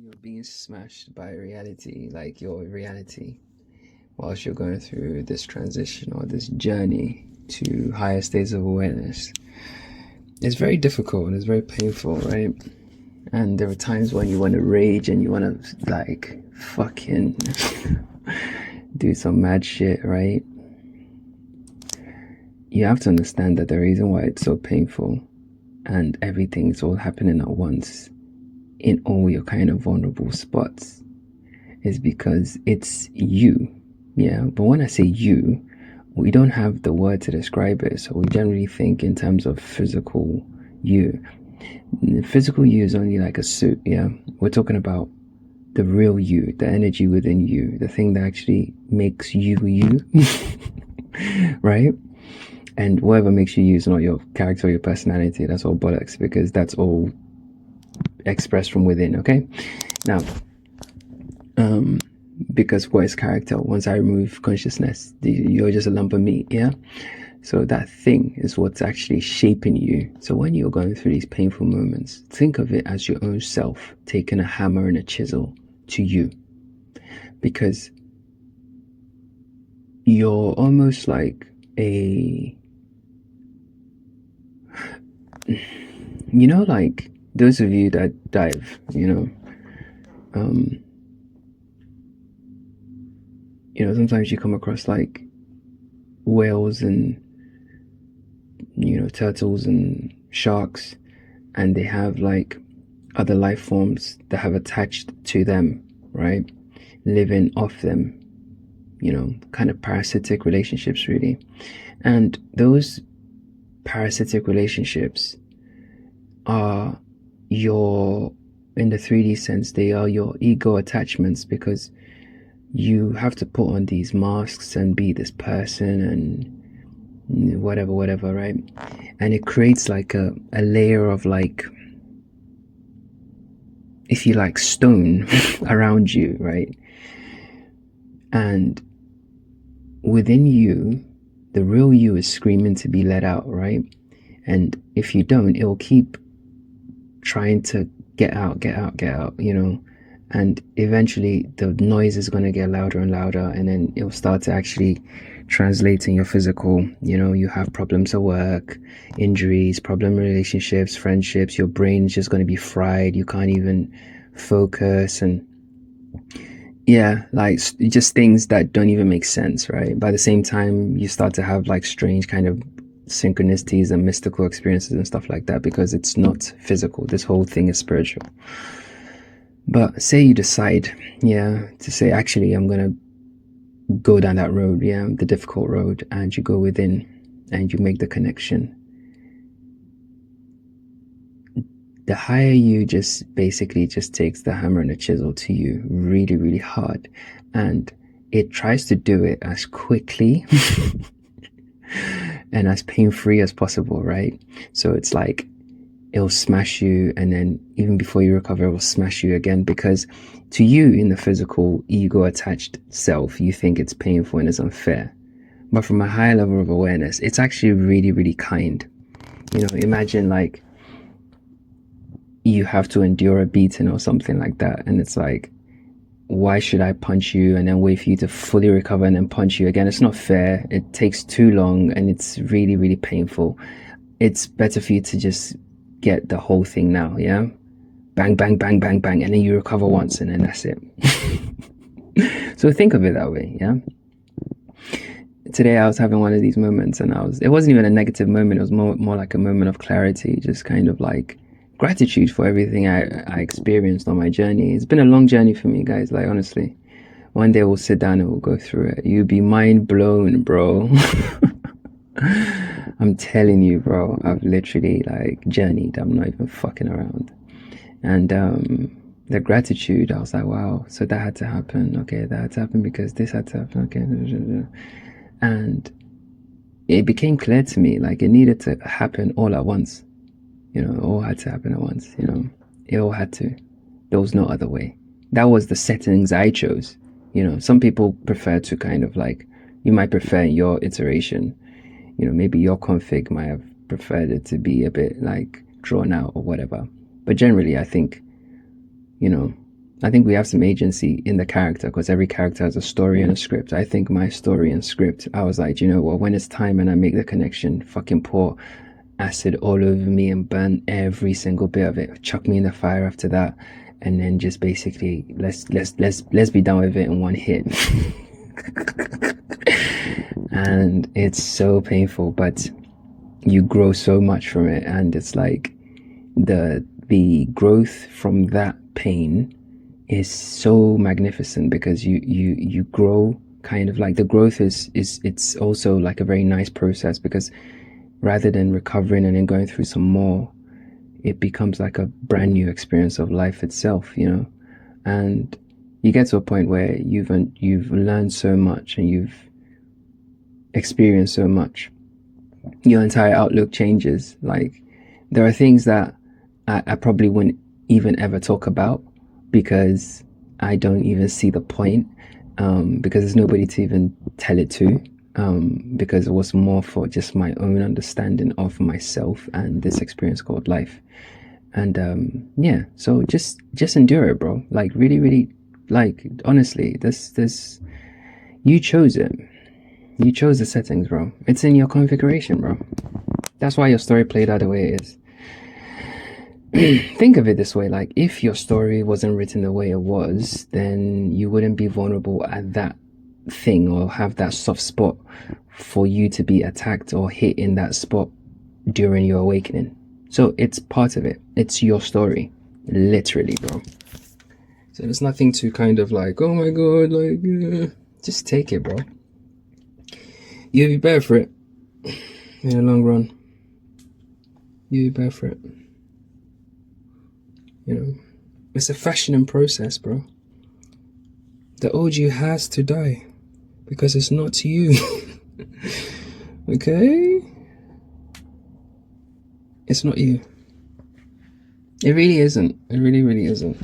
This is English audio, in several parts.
you're being smashed by reality, like your reality, whilst you're going through this transition or this journey to higher states of awareness. It's very difficult and it's very painful, right? And there are times when you want to rage and you want to, like, fucking do some mad shit, right? You have to understand that the reason why it's so painful and everything's all happening at once in all your kind of vulnerable spots is because it's you. Yeah, but when I say you, we don't have the word to describe it, so we generally think in terms of physical you. The physical you is only like a suit. Yeah, we're talking about the real you, the energy within you, the thing that actually makes you you. Right? And whatever makes you you is not your character or your personality. That's all bollocks, because that's all expressed from within. Okay, now because what is character? Once I remove consciousness, you're just a lump of meat. Yeah, so that thing is what's actually shaping you. So when you're going through these painful moments, think of it as your own self taking a hammer and a chisel to you, because you're almost like a, like those of you that dive, sometimes you come across like whales and turtles and sharks, and they have like other life forms that have attached to them, right? Living off them, kind of parasitic relationships, really. And those parasitic relationships are in the 3D sense, they are your ego attachments, because you have to put on these masks and be this person and whatever, right? And it creates like a layer of, like, if you like, stone around you, right? And within you, the real you is screaming to be let out, right? And if you don't, it'll keep trying to get out, and eventually the noise is going to get louder and louder, and then it'll start to actually translate in your physical. You have problems at work, injuries, problem relationships, friendships. Your brain's just going to be fried. You can't even focus, and like just things that don't even make sense, right? By the same time, you start to have like strange kind of synchronicities and mystical experiences and stuff like that, because it's not physical. This whole thing is spiritual. But say you decide, to say, actually, I'm gonna go down that road, the difficult road, and you go within and you make the connection. The higher you just basically just takes the hammer and the chisel to you really, really hard, and it tries to do it as quickly and as pain-free as possible, right? So it's like it'll smash you, and then even before you recover, it will smash you again, because to you, in the physical ego attached self, you think it's painful and it's unfair. But from a higher level of awareness, it's actually really, really kind. Imagine like you have to endure a beating or something like that, and it's like, why should I punch you and then wait for you to fully recover and then punch you again? It's not fair. It takes too long and it's really, really painful. It's better for you to just get the whole thing now, yeah? Bang, bang, bang, bang, bang, and then you recover once, and then that's it. So think of it that way, yeah? Today I was having one of these moments, and it wasn't even a negative moment. It was more like a moment of clarity, just kind of like gratitude for everything I experienced on my journey. It's been a long journey for me, guys, like, honestly. One day we'll sit down and we'll go through it. You'll be mind blown, bro. I'm telling you, bro, I've literally like journeyed. I'm not even fucking around. And the gratitude, I was like, wow, so that had to happen. Okay, that had to happen because this had to happen. Okay. And it became clear to me, like, it needed to happen all at once. It all had to happen at once. It all had to. There was no other way. That was the settings I chose. Some people prefer to kind of like, you might prefer your iteration, maybe your config might have preferred it to be a bit like drawn out or whatever. But generally, I think, I think we have some agency in the character because every character has a story and a script. I think my story and script, I was like, you know what, when it's time and I make the connection, fucking pour acid all over me and burn every single bit of it. Chuck me in the fire after that, and then just basically let's be done with it in one hit. And it's so painful, but you grow so much from it, and it's like the growth from that pain is so magnificent because you grow kind of like the growth is it's also like a very nice process because rather than recovering and then going through some more, it becomes like a brand new experience of life itself, you know. And you get to a point where you've learned so much and you've experienced so much, your entire outlook changes. Like there are things that I probably wouldn't even ever talk about because I don't even see the point, because there's nobody to even tell it to, because it was more for just my own understanding of myself and this experience called life. And yeah, so just endure it, bro. Like really, like honestly, this you chose it. You chose the settings, bro. It's in your configuration, bro. That's why your story played out the way it is. Think of it this way, like if your story wasn't written the way it was, then you wouldn't be vulnerable at that thing or have that soft spot for you to be attacked or hit in that spot during your awakening. So it's part of it. It's your story, literally, bro. So there's nothing to kind of like, oh my god, like just take it, bro. You'll be better for it in the long run. You'll be better for it. You know, it's a fashioning process, bro. The old you has to die because it's not you. Okay? It's not you. It really isn't. It really isn't.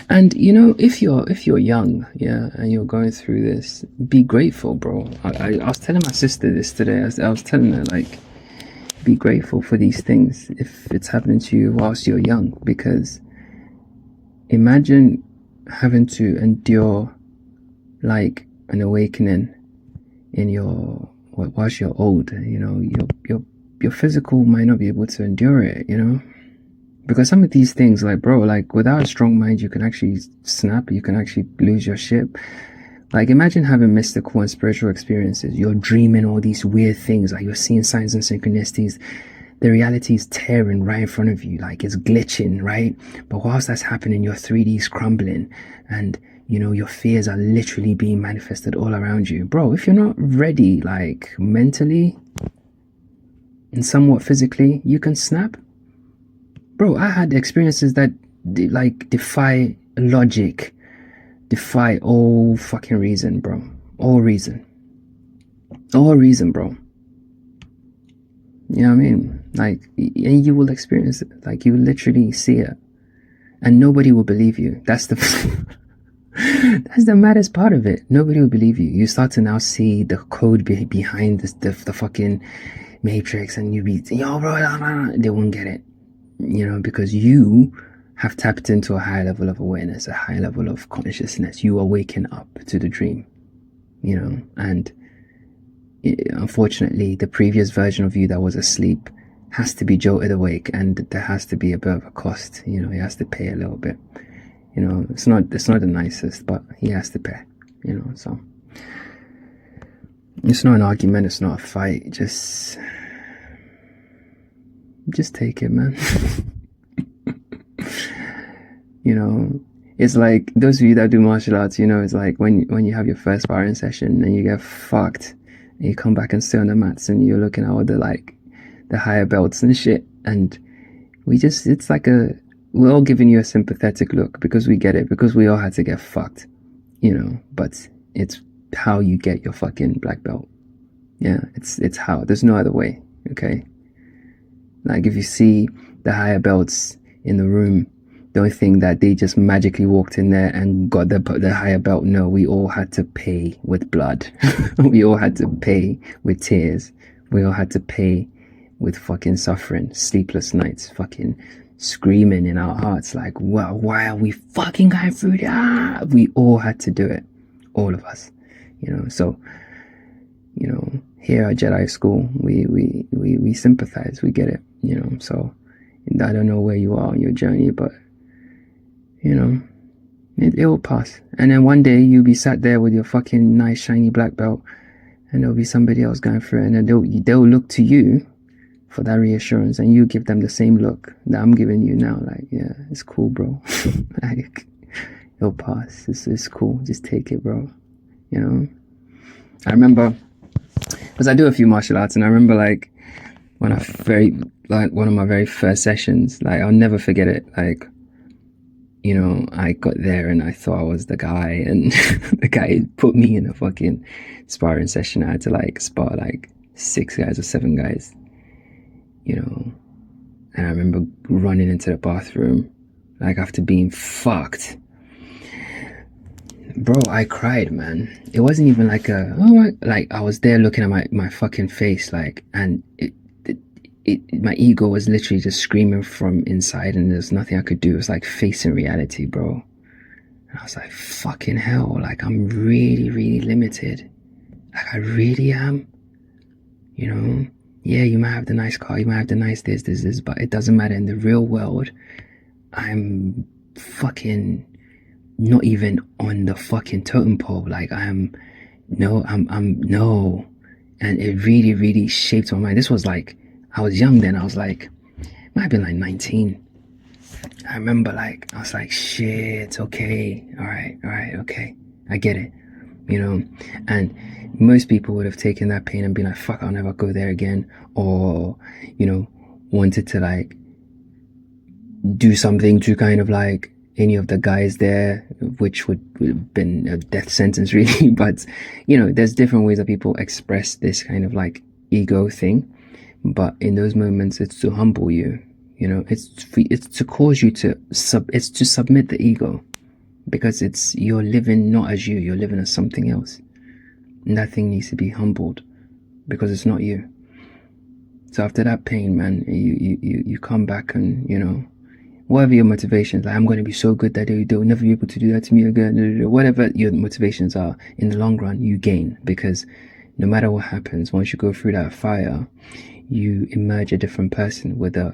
And you know, if you're young, yeah, and you're going through this, be grateful, bro. I was telling my sister this today. I was telling her, like, be grateful for these things if it's happening to you whilst you're young, because imagine having to endure like an awakening in your whilst you're old. You know, your physical might not be able to endure it, you know, because some of these things, like, bro, like without a strong mind you can actually snap, you can actually lose your shit. Like imagine having mystical and spiritual experiences. You're dreaming all these weird things, like you're seeing signs and synchronicities. The reality is tearing right in front of you, like it's glitching, right? But whilst that's happening, your 3D is crumbling, and you know, your fears are literally being manifested all around you. Bro, if you're not ready, like mentally and somewhat physically, you can snap. Bro, I had experiences that like defy logic, defy all fucking reason, bro. All reason, bro. You know what I mean? Like, and you will experience it. Like, you will literally see it, and nobody will believe you. That's the that's the maddest part of it. Nobody will believe you. You start to now see the code behind the fucking matrix, and you be, yo, bro, they won't get it. You know, because you have tapped into a higher level of awareness, a higher level of consciousness. You are waking up to the dream, you know, and unfortunately the previous version of you that was asleep has to be jolted awake, and there has to be a bit of a cost. You know, he has to pay a little bit. You know, it's not the nicest, but he has to pay, you know. So it's not an argument, it's not a fight, just take it, man. You know, it's like those of you that do martial arts, you know, it's like when you have your first sparring session and you get fucked, and you come back and stay on the mats and you're looking at all the higher belts and shit, and it's like we're all giving you a sympathetic look because we get it, because we all had to get fucked, you know. But it's how you get your fucking black belt. Yeah, it's how, there's no other way. Okay, like if you see the higher belts in the room, don't think that they just magically walked in there and got the higher belt. No, we all had to pay with blood. We all had to pay with tears. We all had to pay with fucking suffering, sleepless nights, fucking screaming in our hearts like, well, why are we fucking going through that? We all had to do it, all of us, so here at Jedi School, we sympathize, we get it, so I don't know where you are on your journey, but it will pass. And then one day you'll be sat there with your fucking nice shiny black belt, and there'll be somebody else going through it, and then they'll look to you for that reassurance, and you give them the same look that I'm giving you now, like, yeah, it's cool, bro. Like, it'll pass. It's cool. Just take it, bro. I remember, because I do a few martial arts, and I remember like one of my very first sessions, like I'll never forget it. Like, I got there and I thought I was the guy, and the guy put me in a fucking sparring session. I had to like spar like 6 guys or 7 guys, and I remember running into the bathroom like after being fucked. Bro, I cried, man. It wasn't even like like I was there looking at my fucking face, like, and my ego was literally just screaming from inside, and there's nothing I could do. It was like facing reality, bro. And I was like, fucking hell, like I'm really, really limited. Like I really am. Yeah, you might have the nice car, you might have the nice this, but it doesn't matter. In the real world, I'm fucking not even on the fucking totem pole. Like I'm no. And it really, really shaped my mind. This was like, I was young then. I was like, might have been like 19. I remember like, I was like, shit, okay, all right, okay, I get it, and most people would have taken that pain and been like, fuck, I'll never go there again, or, wanted to like do something to kind of like any of the guys there, which would have been a death sentence really. But there's different ways that people express this kind of like ego thing, but in those moments it's to humble you, it's to cause you to it's to submit the ego, because you're living not as you're living as something else, and that thing needs to be humbled because it's not you. So after that pain, man, you come back and whatever your motivations, like I'm going to be so good that they'll never be able to do that to me again, whatever your motivations are, in the long run you gain, because no matter what happens, once you go through that fire, you emerge a different person with a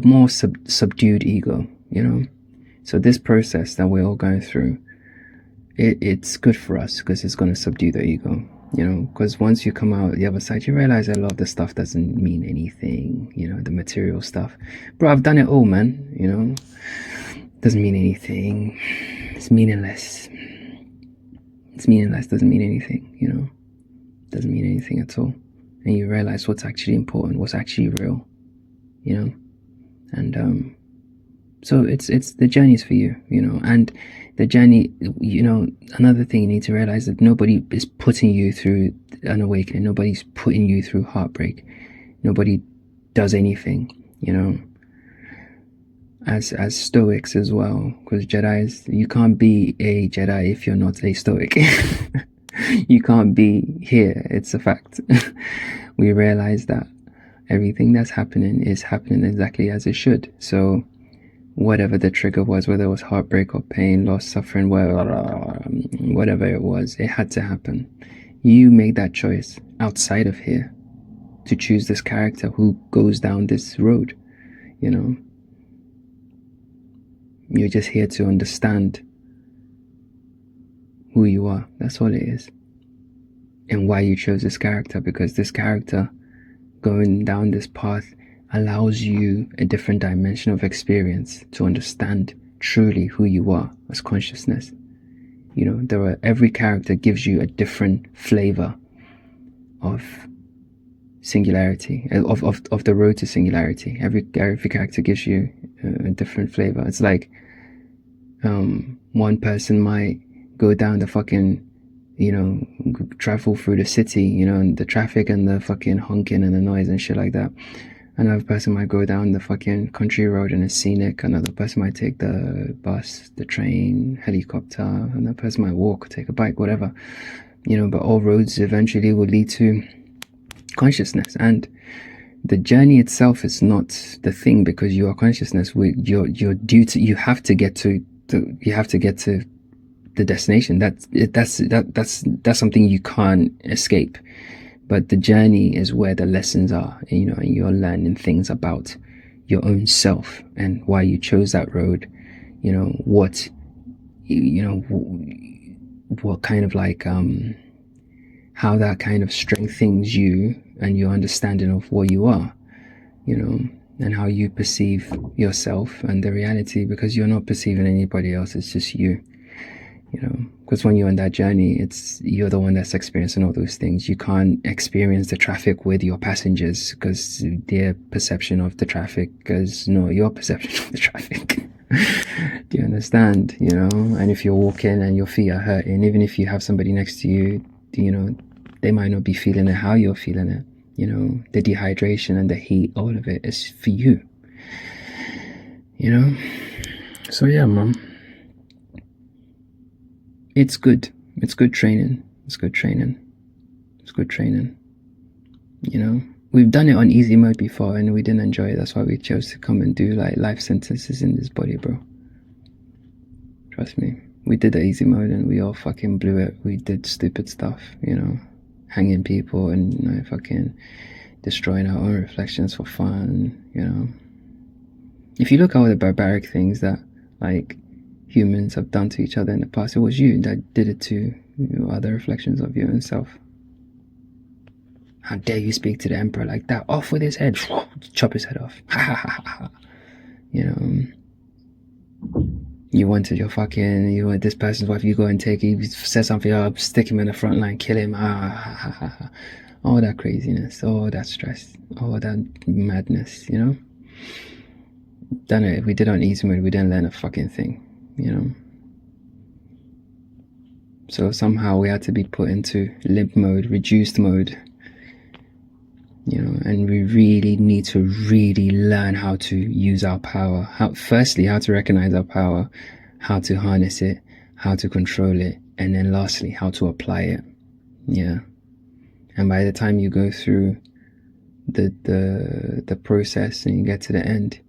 more subdued ego, So this process that we're all going through, it's good for us because it's going to subdue the ego, because once you come out the other side, you realize a lot of the stuff doesn't mean anything, the material stuff. Bro, I've done it all, man, doesn't mean anything. It's meaningless. Doesn't mean anything, doesn't mean anything at all. And you realize what's actually important, what's actually real, and so it's the journey's for you, and the journey, another thing you need to realize that nobody is putting you through an awakening. Nobody's putting you through heartbreak. Nobody does anything, as Stoics as well, because Jedis, you can't be a Jedi if you're not a Stoic. You can't be here. It's a fact. We realize that everything that's happening is happening exactly as it should. So whatever the trigger was, whether it was heartbreak or pain, loss, suffering, whatever it was, it had to happen. You made that choice outside of here to choose this character who goes down this road, You're just here to understand who you are. That's all it is. And why you chose this character, because this character going down this path allows you a different dimension of experience to understand truly who you are as consciousness. Every character gives you a different flavor of singularity, of the road to singularity. Every character gives you a different flavor. It's like one person might go down the fucking, travel through the city, and the traffic and the fucking honking and the noise and shit like that. Another person might go down the fucking country road and it's scenic. Another person might take the bus, the train, helicopter. Another person might walk, take a bike, whatever. But all roads eventually will lead to consciousness. And The journey itself is not the thing, because you are consciousness. You're due to. You have to get to. You have to get to the destination. That's something you can't escape. But the journey is where the lessons are. And you're learning things about your own self and why you chose that road. What kind of like how that kind of strengthens you and your understanding of what you are, and how you perceive yourself and the reality, because you're not perceiving anybody else. It's just you. Because when you're on that journey, you're the one that's experiencing all those things. You can't experience the traffic with your passengers, because their perception of the traffic is not your perception of the traffic. Do you understand? And if you're walking and your feet are hurting, even if you have somebody next to you, they might not be feeling it how you're feeling it. The dehydration and the heat, all of it is for you. So yeah, mom. It's good. It's good training. It's good training. It's good training. We've done it on easy mode before and we didn't enjoy it. That's why we chose to come and do like life sentences in this body, bro. Trust me. We did the easy mode and we all fucking blew it. We did stupid stuff, hanging people and fucking destroying our own reflections for fun, If you look at all the barbaric things that like humans have done to each other in the past, it was you that did it to other reflections of your own self. How dare you speak to the emperor like that? Off with his head. Chop his head off. Ha ha ha ha. You wanted you want this person's wife, you go and take it, you set something up, stick him in the front line, kill him. All that craziness, all that stress, all that madness, Done it. We did on easy mode, we didn't learn a fucking thing. So somehow we had to be put into limp mode, reduced mode, and we really need to really learn how to use our power. Firstly, how to recognize our power, how to harness it, how to control it, and then lastly, how to apply it. Yeah. And by the time you go through the process and you get to the end,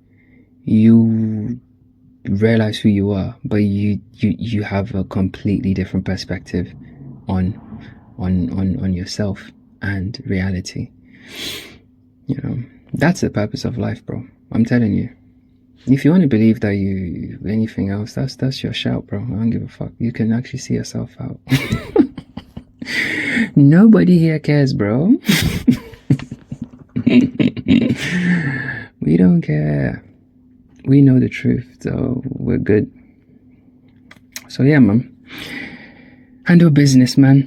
you realize who you are, but you have a completely different perspective on yourself and reality. That's the purpose of life, bro. I'm telling you. If you want to believe that anything else, that's your shout, bro. I don't give a fuck. You can actually see yourself out. Nobody here cares, bro. We don't care. We know the truth, so we're good. So yeah, man. Handle business, man.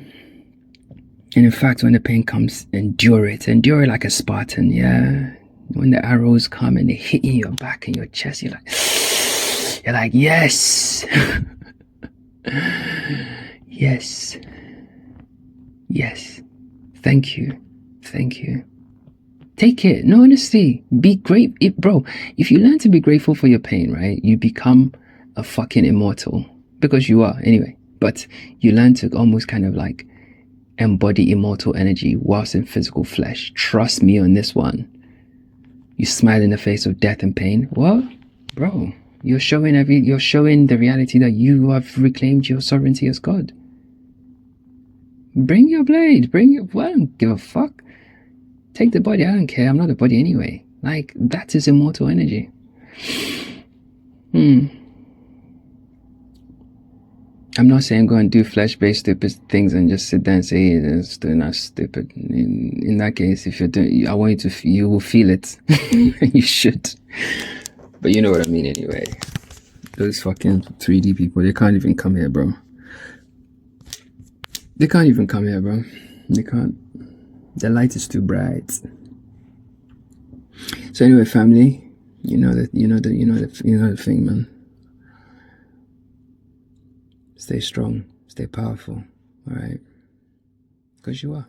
And in fact, when the pain comes, endure it. Endure it like a Spartan, yeah? When the arrows come and they hit you in your back and your chest, you're like, yes! Yes. Yes. Thank you. Thank you. Take it. No, honestly. Be great. Bro, if you learn to be grateful for your pain, right? You become a fucking immortal. Because you are, anyway. But you learn to almost kind of like embody immortal energy whilst in physical flesh. Trust me on this one. You smile in the face of death and pain. What? Bro, you're showing the reality that you have reclaimed your sovereignty as God. Bring your blade. Well, I don't give a fuck. Take the body. I don't care. I'm not a body anyway. Like, that is immortal energy. I'm not saying go and do flesh-based stupid things and just sit there and say it's not stupid. In that case, if you're doing, I want you to, you will feel it. You should. But you know what I mean anyway. Those fucking 3D people, they can't even come here, bro. They can't even come here, bro. They can't. The light is too bright. So anyway, family, you know the thing, man. Stay strong, stay powerful, all right? Because you are.